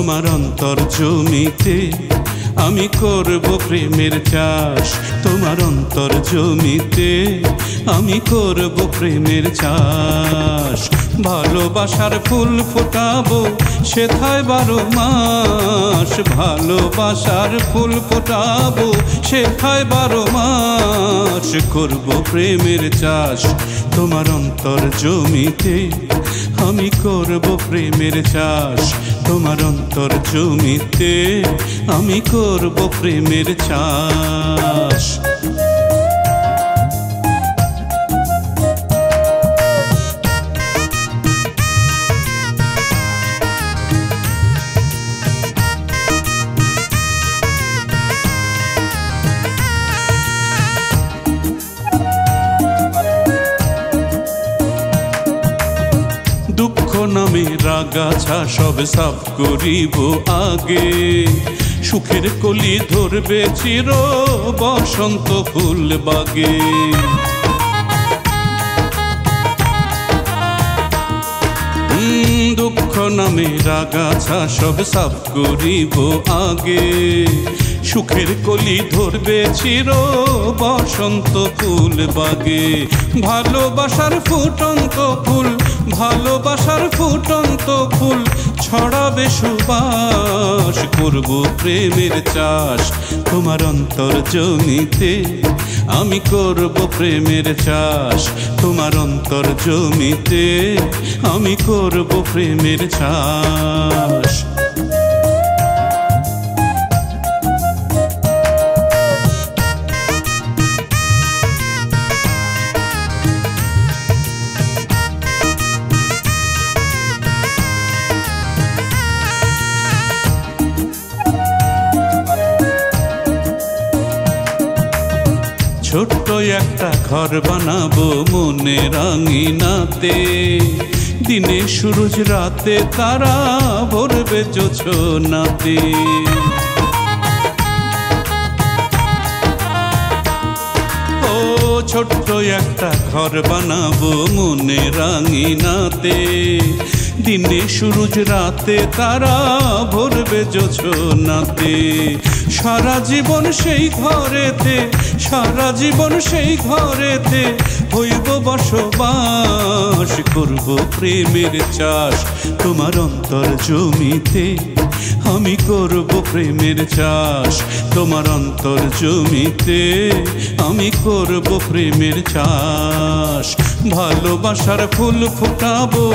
তোমার অন্তর জমিতে আমি করব প্রেমের চাষ। তোমার অন্তর জমিতে আমি করব প্রেমের চাষ। ভালোবাসার ফুল ফোটাবো সেথায় 12 মাস। ভালোবাসার ফুল ফোটাবো সেথায় 12 মাস। করব প্রেমের চাষ তোমার অন্তর জমিতে আমি করব প্রেমের চাষ। তোমার অন্তর জমিতে আমি করব প্রেমের চাষ। দুঃখ নামের আগাছা সব সাফ করিব আগে। সুখের কলি ধরবে চির বসন্ত ফুল বাগে। দুঃখ নামের আগাছা সব সাফ করিব আগে। সুখের কলি ধরবে চির বসন্ত ফুল বাগে। ভালোবাসার ফুটন্ত ফুল, ভালোবাসার ফুটন্ত ফুল ছড়াবে সুবাস। করব প্রেমের চাষ তোমার অন্তর জমিতে আমি করব প্রেমের চাষ। তোমার অন্তর জমিতে আমি করব প্রেমের চাষ। ছোট্ট একটা ঘর বানাবো মনের আঙিনাতে। দিনে সূরজ রাতে তারা ভরবে জোছনাতে। ও ছোট্ট একটা ঘর বানাবো মনের আঙিনাতে। দিনে সূরজ রাতে তারা ভরবে জোছনাতে। সারা জীবন সেই ঘরেতে, সারা জীবন সেই ঘরেতে হইব বসবাস। করব প্রেমের চাষ তোমার অন্তর জমিতে আমি করব প্রেমের চাষ। তোমার অন্তর জমিতে আমি করব প্রেমের চাষ। ভালোবাসার ফুল ফোটাবো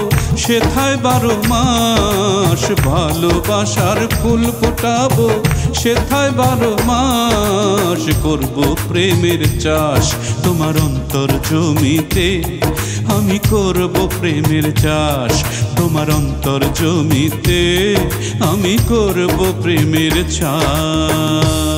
সেথায় 12 মাস। ভালোবাসার ফুল ফোটাবো সেথায় 12 মাস। করব প্রেমের চাষ তোমার অন্তর জমিতে আমি করব প্রেমের চাষ। তোমার অন্তর জমিতে আমি করব প্রেমের চাষ।